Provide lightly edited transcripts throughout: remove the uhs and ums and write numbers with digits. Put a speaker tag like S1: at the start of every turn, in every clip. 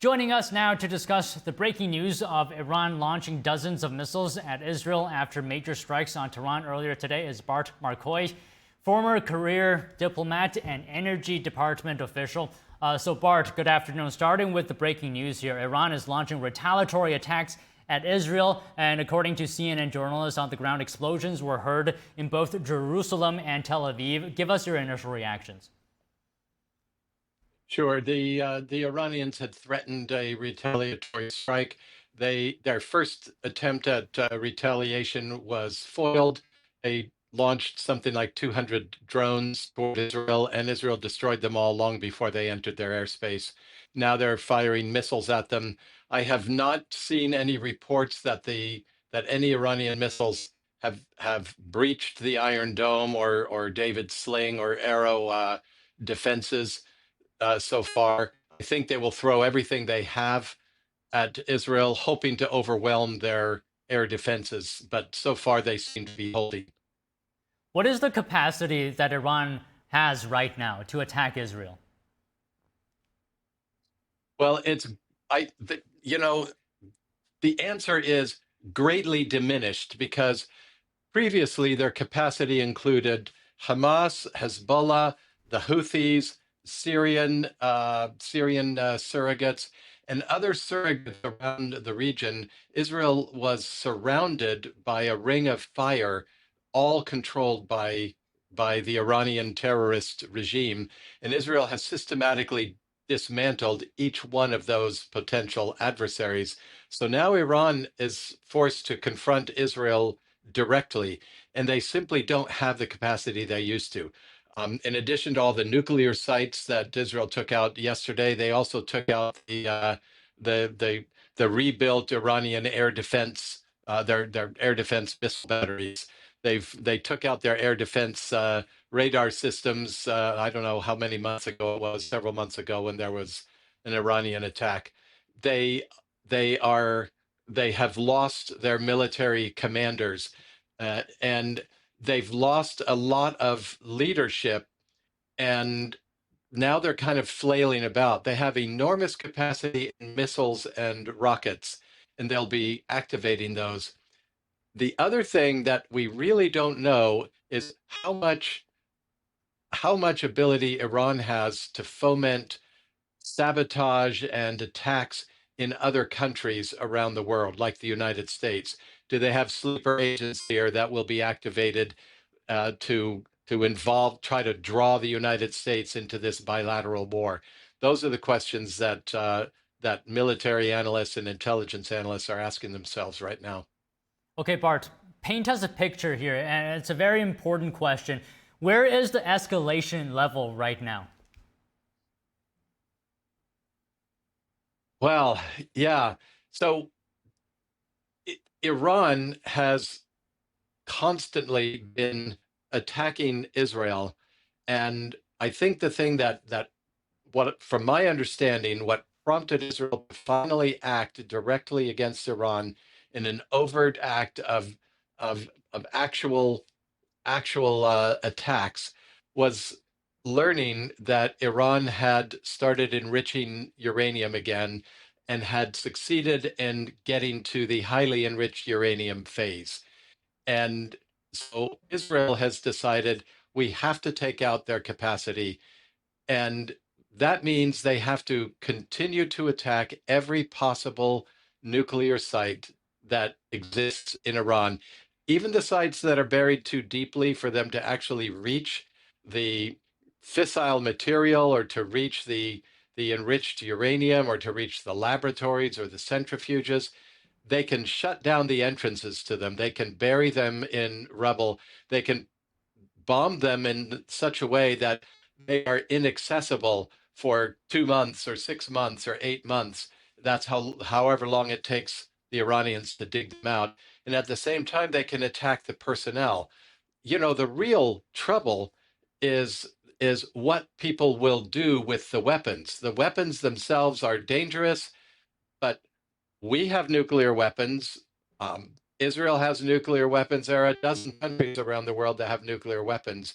S1: Joining us now to discuss the breaking news of Iran launching dozens of missiles at Israel after major strikes on Tehran earlier today is Bart Marcois, former career diplomat and energy department official. So Bart, good afternoon. Starting with the breaking news here, Iran is launching retaliatory attacks at Israel, and according to CNN journalists on the ground, explosions were heard in both Jerusalem and Tel Aviv. Give us your initial reactions.
S2: Sure. The Iranians had threatened a retaliatory strike. Their first attempt at retaliation was foiled. They launched something like 200 drones toward Israel, and Israel destroyed them all long before they entered their airspace. Now they're firing missiles at them. I have not seen any reports that any Iranian missiles have breached the Iron Dome or David Sling or Arrow defenses. So far. I think they will throw everything they have at Israel, hoping to overwhelm their air defenses. But so far, they seem to be holding.
S1: What is the capacity that Iran has right now to attack Israel?
S2: Well, the answer is greatly diminished because previously their capacity included Hamas, Hezbollah, the Houthis, Syrian surrogates, and other surrogates around the region. Israel was surrounded by a ring of fire, all controlled by the Iranian terrorist regime, and Israel has systematically dismantled each one of those potential adversaries. So now Iran is forced to confront Israel directly, and they simply don't have the capacity they used to. In addition to all the nuclear sites that Israel took out yesterday, they also took out the rebuilt Iranian air defense, their air defense missile batteries. They took out their air defense radar systems. I don't know how many months ago it was, several months ago, when there was an Iranian attack. They have lost their military commanders, and they've lost a lot of leadership, and now they're kind of flailing about. They have enormous capacity in missiles and rockets, and they'll be activating those. The other thing that we really don't know is how much ability Iran has to foment sabotage and attacks in other countries around the world, like the United States. Do they have sleeper agents here that will be activated to try to draw the United States into this bilateral war? Those are the questions that military analysts and intelligence analysts are asking themselves right now.
S1: Okay, Bart, paint us a picture here, and it's a very important question. Where is the escalation level right now?
S2: Well, yeah. So Iran has constantly been attacking Israel, and I think the thing from my understanding, what prompted Israel to finally act directly against Iran in an overt act of actual attacks was learning that Iran had started enriching uranium again and had succeeded in getting to the highly enriched uranium phase. And so Israel has decided we have to take out their capacity. And that means they have to continue to attack every possible nuclear site that exists in Iran, even the sites that are buried too deeply for them to actually reach the fissile material or to reach the enriched uranium or to reach the laboratories or the centrifuges. They can shut down the entrances to them. They can bury them in rubble. They can bomb them in such a way that they are inaccessible for 2 months or 6 months or 8 months. That's however long it takes the Iranians to dig them out. And at the same time, they can attack the personnel. The real trouble is what people will do with the weapons. The weapons themselves are dangerous, but we have nuclear weapons. Israel has nuclear weapons. There are a dozen countries around the world that have nuclear weapons.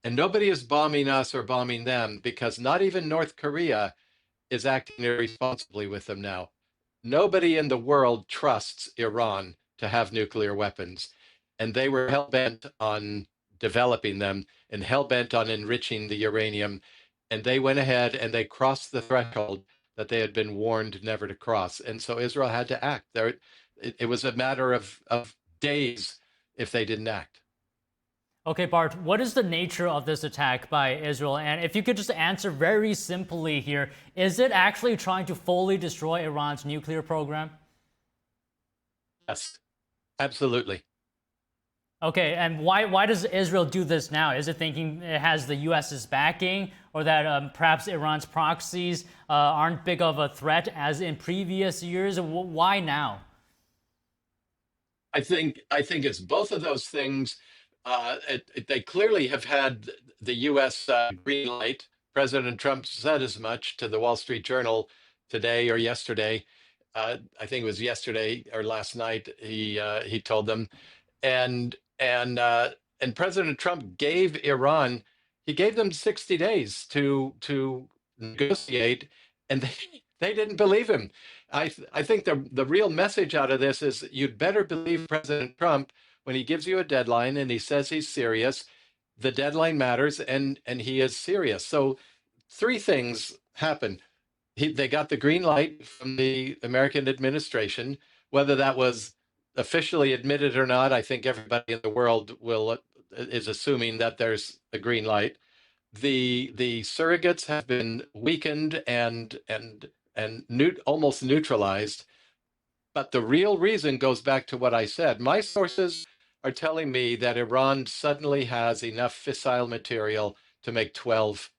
S2: And nobody is bombing us or bombing them because not even North Korea is acting irresponsibly with them now. Nobody in the world trusts Iran to have nuclear weapons, and they were hell bent on developing them and hell bent on enriching the uranium. And they went ahead and they crossed the threshold that they had been warned never to cross. And so Israel had to act. It was a matter of days if they didn't act.
S1: Okay, Bart, what is the nature of this attack by Israel? And if you could just answer very simply here, is it actually trying to fully destroy Iran's nuclear program?
S2: Yes, absolutely.
S1: Okay, and why does Israel do this now? Is it thinking it has the US's backing, or that perhaps Iran's proxies aren't big of a threat as in previous years? Why now?
S2: I think it's both of those things. They clearly have had the U.S. Green light. President Trump said as much to the Wall Street Journal today or yesterday. I think it was yesterday or last night. He told them, and and uh, and President Trump gave Iran, he gave them 60 days to negotiate, and they didn't believe him. I think the real message out of this is you'd better believe President Trump when he gives you a deadline and he says he's serious. The deadline matters, and he is serious. So three things happen. They got the green light from the American administration, whether that was officially admitted or not. I think everybody in the world is assuming that there's a green light. The surrogates have been weakened and almost neutralized. But the real reason goes back to what I said. My sources are telling me that Iran suddenly has enough fissile material to make 12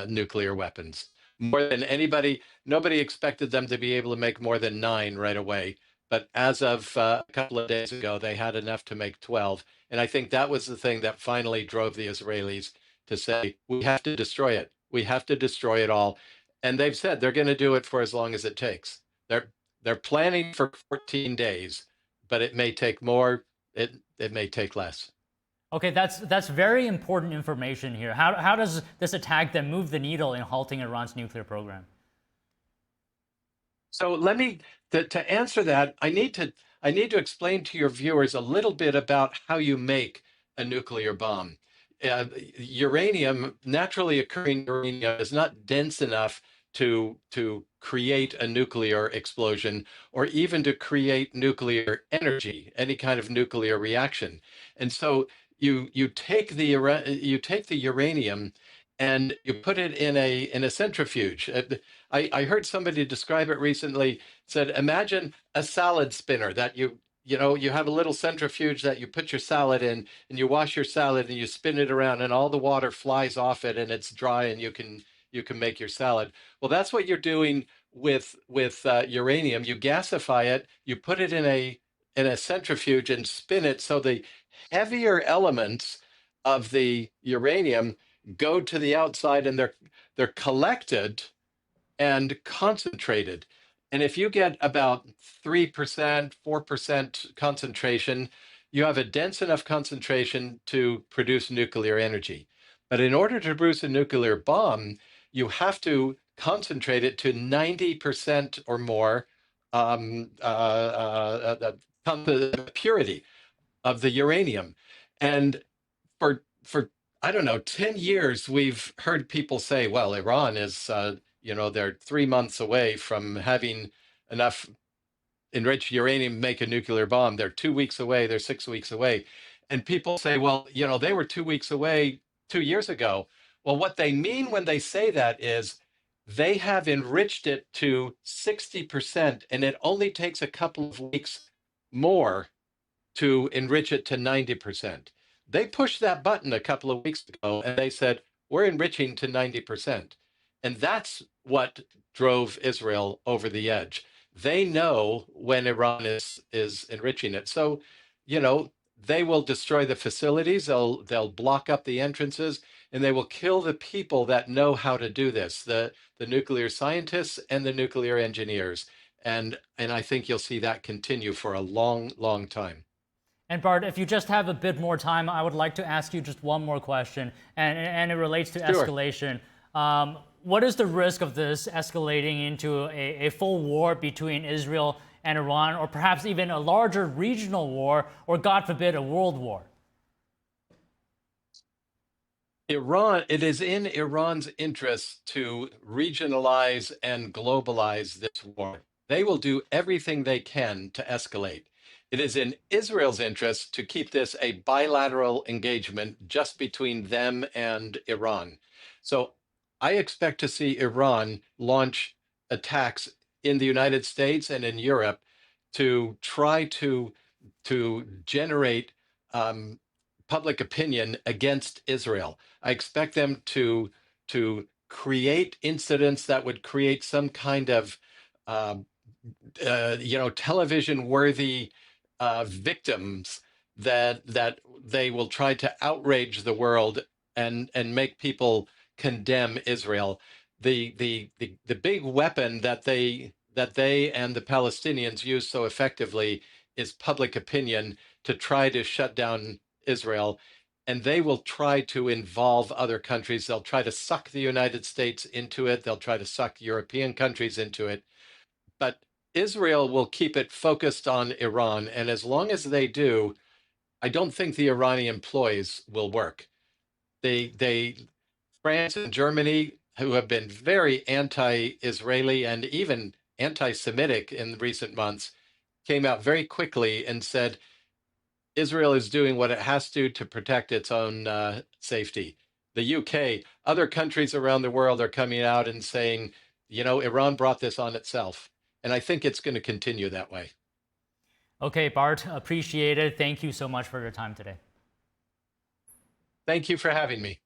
S2: nuclear weapons. More than anybody, nobody expected them to be able to make more than 9 right away. But as of a couple of days ago, they had enough to make 12. And I think that was the thing that finally drove the Israelis to say, we have to destroy it. We have to destroy it all. And they've said they're going to do it for as long as it takes. They're planning for 14 days, but it may take more. It may take less.
S1: Okay, that's very important information here. How does this attack then move the needle in halting Iran's nuclear program?
S2: So let me to answer that, I need to explain to your viewers a little bit about how you make a nuclear bomb. Uranium, naturally occurring uranium, is not dense enough to create a nuclear explosion or even to create nuclear energy, any kind of nuclear reaction. And so you take the uranium and you put it in a centrifuge. I heard somebody describe it recently. Said, imagine a salad spinner that you have a little centrifuge that you put your salad in, and you wash your salad and you spin it around, and all the water flies off it, and it's dry, and you can make your salad. Well, that's what you're doing with uranium. You gasify it, you put it in a centrifuge and spin it so the heavier elements of the uranium go to the outside, and they're collected and concentrated. And if you get about 3%, 4% concentration, you have a dense enough concentration to produce nuclear energy. But in order to produce a nuclear bomb, you have to concentrate it to 90% or more purity of the uranium. And for I don't know, 10 years, we've heard people say, well, Iran is, they're 3 months away from having enough enriched uranium to make a nuclear bomb. They're 2 weeks away, they're 6 weeks away. And people say, well, they were 2 weeks away 2 years ago. Well, what they mean when they say that is they have enriched it to 60%, and it only takes a couple of weeks more to enrich it to 90%. They pushed that button a couple of weeks ago and they said, we're enriching to 90%. And that's what drove Israel over the edge. They know when Iran is enriching it. So, they will destroy the facilities, they'll block up the entrances, and they will kill the people that know how to do this, the nuclear scientists and the nuclear engineers. And I think you'll see that continue for a long, long time.
S1: And Bart, if you just have a bit more time, I would like to ask you just one more question, and it relates to
S2: Sure.
S1: escalation. what is the risk of this escalating into a full war between Israel and Iran, or perhaps even a larger regional war, or God forbid, a world war?
S2: Iran, it is in Iran's interest to regionalize and globalize this war. They will do everything they can to escalate. It is in Israel's interest to keep this a bilateral engagement just between them and Iran. So I expect to see Iran launch attacks in the United States and in Europe to try to generate public opinion against Israel. I expect them to create incidents that would create some kind of um, television worthy victims that they will try to outrage the world and make people condemn Israel. The big weapon that they and the Palestinians use so effectively is public opinion to try to shut down Israel. And they will try to involve other countries. They'll try to suck the United States into it. They'll try to suck European countries into it. But Israel will keep it focused on Iran. And as long as they do, I don't think the Iranian ploys will work. France and Germany, who have been very anti-Israeli and even anti-Semitic in recent months, came out very quickly and said, Israel is doing what it has to protect its own safety. The UK, other countries around the world are coming out and saying, Iran brought this on itself. And I think it's going to continue that way.
S1: Okay, Bart, appreciate it. Thank you so much for your time today.
S2: Thank you for having me.